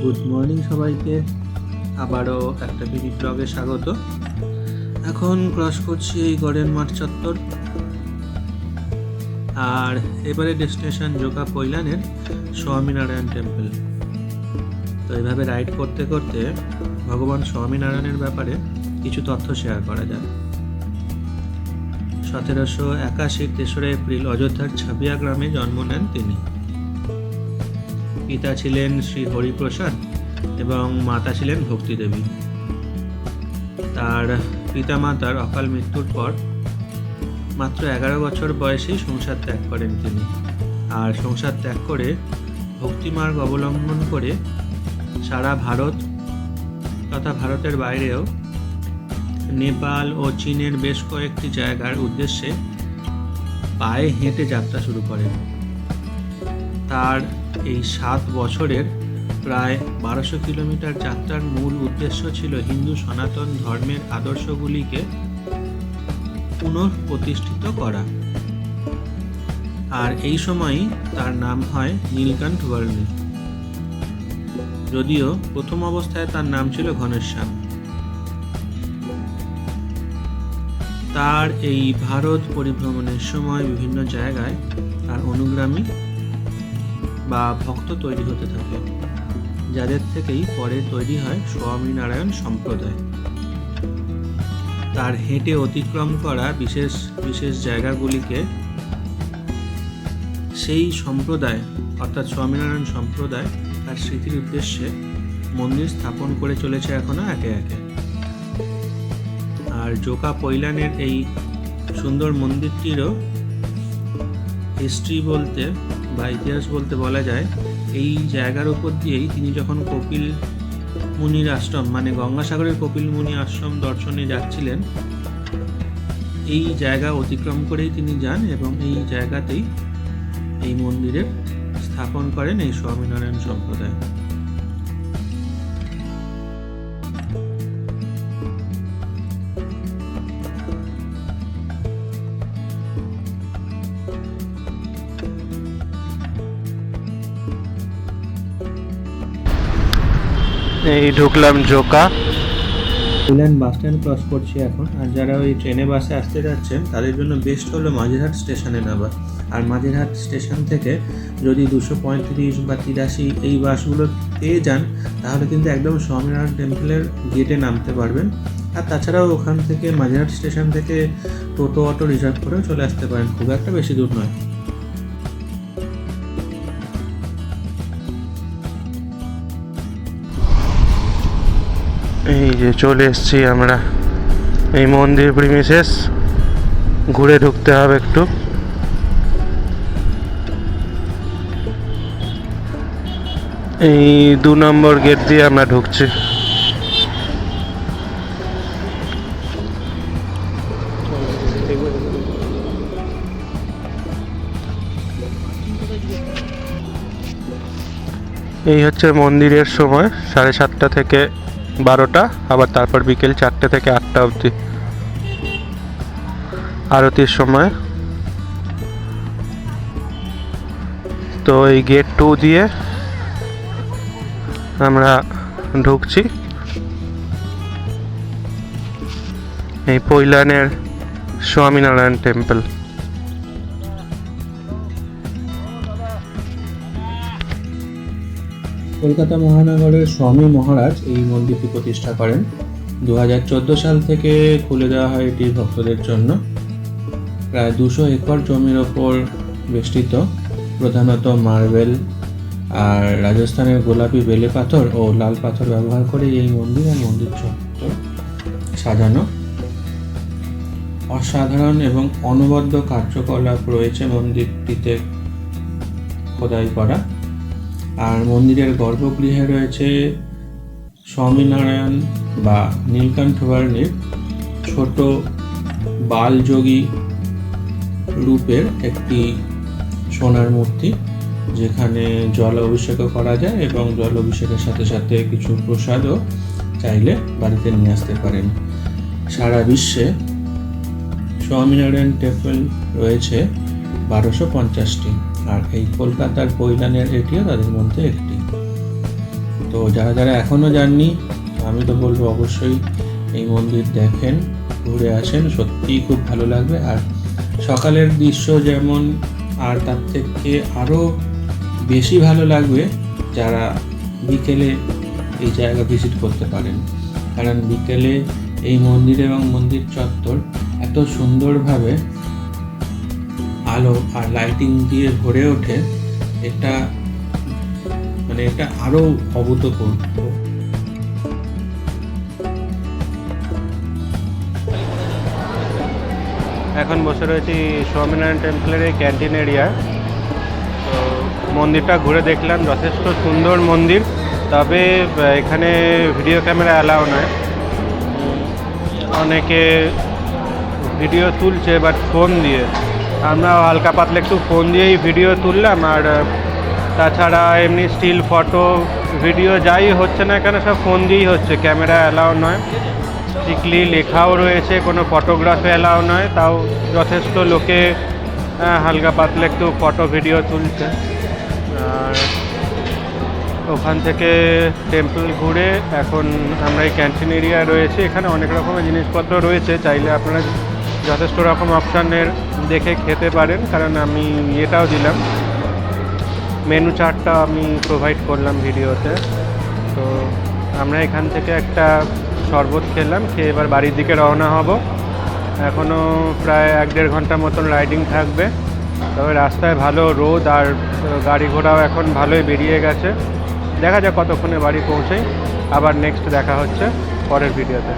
Good morning সবাইকে, আবারও একটা মিনি ব্লগে স্বাগত। এখন ক্রস করছি এই গড়ের মাঠ চত্বর, আর এবারে ডেস্টিনেশন জোকা পৈলানের স্বামীনারায়ণ টেম্পল। তো এইভাবে রাইড করতে করতে ভগবান স্বামীনারায়ণের ব্যাপারে কিছু তথ্য শেয়ার করা যায়। 1781 তেসরা এপ্রিল অযোধ্যার ছাবিয়া গ্রামে জন্ম নেন তিনি। পিতা ছিলেন শ্রী হরিপ্রসাদ এবং মাতা ছিলেন ভক্তি দেবী। তার পিতামাতার অকাল মৃত্যুর পর মাত্র 11 বছর বয়সেই সংসার ত্যাগ করেন তিনি। আর সংসার ত্যাগ করে ভক্তিমার্গ অবলম্বন করে সারা ভারত তথা ভারতের বাইরেও নেপাল ও চীনের বেশ কয়েকটি জায়গার উদ্দেশ্যে পায়ে হেঁটে যাত্রা শুরু করেন। তার এই 7 বছরের প্রায় 1200 কিলোমিটার যাত্রার মূল উদ্দেশ্য ছিল হিন্দু সনাতন ধর্মের আদর্শগুলিকে পুনঃপ্রতিষ্ঠিত করা। আর এই সময়ই তার নাম হয় নীলকণ্ঠ বর্ণী, যদিও প্রথম অবস্থায় তার নাম ছিল ঘনশ্যাম। তার এই ভারত পরিভ্রমণের সময় বিভিন্ন জায়গায় তার অনুগামী বা ভক্ত তৈরি হতে থাকে, যাদের থেকেই পরে তৈরি হয় স্বামীনারায়ণ সম্প্রদায়। তার হেঁটে অতিক্রম করা বিশেষ বিশেষ জায়গাগুলিকে সেই সম্প্রদায় অর্থাৎ স্বামীনারায়ণ সম্প্রদায় তার স্মৃতির উদ্দেশ্যে মন্দির স্থাপন করে চলেছে এখনো একে একে। আর জোকা পৈলানের এই সুন্দর মন্দিরটিরও হিস্ট্রি বলতে বা ইতিহাস বলতে বলা যায়, এই জায়গার উপর দিয়েই তিনি যখন কপিল মুনির আশ্রম মানে গঙ্গাসাগরের কপিল মুনি আশ্রম দর্শনে যাচ্ছিলেন, এই জায়গা অতিক্রম করেই তিনি যান এবং এই জায়গাতেই এই মন্দিরের স্থাপন করেন এই স্বামীনারায়ণ সম্প্রদায়। এই ঢুকলাম Joka Pailan bus stand cross করছি এখন। আর যারা ওই ট্রেনে বাসে আসতে যাচ্ছেন তাদের জন্য বেস্ট হলো মাঝেরহাট স্টেশনে নামা। আর মাঝেরহাট স্টেশন থেকে যদি 235 বা 83 এই বাসগুলো পেয়ে যান, তাহলে কিন্তু একদম স্বামীনারায়ণ টেম্পলের গেটে নামতে পারবেন। আর তাছাড়াও ওখান থেকে মাঝেরহাট স্টেশন থেকে টোটো অটো রিজার্ভ করেও চলে আসতে পারেন, খুব একটা বেশি দূর নয়। এই যে চলে এসেছি আমরা এই মন্দির প্রিমিসেস, ঘুরে ঢুকতে হবে একটু। এই 2 নম্বর গেট দিয়ে আমরা ঢুকছি। এই হচ্ছে মন্দিরের সময়, 7:30 থেকে 12টা, আবার তারপর বিকেল 4টে থেকে 8টা অবধি আরতির সময়। তো এই গেট 2 দিয়ে আমরা ঢুকছি এই পৈলানের স্বামীনারায়ণ টেম্পল। কলকাতা মহানগরের স্বামী মহারাজ এই মন্দিরটি প্রতিষ্ঠা করেন। 2014 সাল থেকে খুলে দেওয়া হয় এটি ভক্তদের জন্য। প্রায় 200 একর জমির ওপর বেষ্টিত, প্রধানত মার্বেল আর রাজস্থানের গোলাপি বেলে পাথর ও লাল পাথর ব্যবহার করে এই মন্দির আর মন্দির চত্বর সাজানো। অসাধারণ এবং অনবদ্য কার্যকলাপ রয়েছে মন্দিরটিতে খোদাই করা। আর মন্দিরের গর্ভগৃহে রয়েছে স্বামীনারায়ণ বা নীলকণ্ঠ বর্ণীর ছোট বালযোগী রূপের একটি সোনার মূর্তি, যেখানে জল অভিষেকও করা যায় এবং জল অভিষেকের সাথে সাথে কিছু প্রসাদও চাইলে বাড়িতে নিয়ে আসতে পারেন। সারা বিশ্বে স্বামীনারায়ণ টেম্পল রয়েছে 1250টি, আর এই কলকাতার পৈলানের এটিও তাদের মধ্যে একটি। তো যারা যারা এখনও যাননি আমি তো বলবো অবশ্যই এই মন্দির দেখেন, ঘুরে আসেন, সত্যিই খুব ভালো লাগবে। আর সকালের দৃশ্য যেমন, আর তার থেকে আরও বেশি ভালো লাগবে যারা বিকেলে এই জায়গা ভিজিট করতে পারেন, কারণ বিকেলে এই মন্দির এবং মন্দির চত্বর এত সুন্দরভাবে আলো আর লাইটিং দিয়ে ভরে ওঠে, এটা আরও অভূতপূর্ব। এখন বসে রয়েছি স্বামীনারায়ণ টেম্পলের এই ক্যান্টিন এরিয়া। তো মন্দিরটা ঘুরে দেখলাম, যথেষ্ট সুন্দর মন্দির, তবে এখানে ভিডিও ক্যামেরা অ্যালাউ নয়। অনেকে ভিডিও তুলছে বাট ফোন দিয়ে, আমরা হালকা পাতলা একটু ফোন দিয়েই ভিডিও তুললাম। আর তাছাড়া এমনি স্টিল ফটো ভিডিও যাই হচ্ছে না কেন সব ফোন দিয়েই হচ্ছে, ক্যামেরা অ্যালাউ নয়। স্ট্রিক্টলি লেখাও রয়েছে কোনো ফটোগ্রাফি অ্যালাউ নয়, তাও যথেষ্ট লোকে হালকা পাতলা একটু ফটো ভিডিও তুলছে। আর ওখান থেকে টেম্পল ঘুরে এখন আমরা এই ক্যান্টিন এরিয়া রয়েছে, এখানে অনেক রকমের জিনিসপত্র রয়েছে, চাইলে আপনারা যথেষ্ট রকম অপশানের দেখে খেতে পারেন। কারণ আমি এটাও দিলাম, মেনু চার্টটা আমি প্রোভাইড করলাম ভিডিওতে। তো আমরা এখান থেকে একটা শরবত খেলাম, খেয়ে এবার বাড়ির দিকে রওনা হব। এখনও প্রায় 1-1.5 ঘন্টা মতন রাইডিং থাকবে, তবে রাস্তায় ভালো রোদ আর গাড়ি ঘোড়াও এখন ভালোই বেরিয়ে গেছে। দেখা যাক কতক্ষণে বাড়ি পৌঁছাই। আবার নেক্সট দেখা হচ্ছে পরের ভিডিওতে।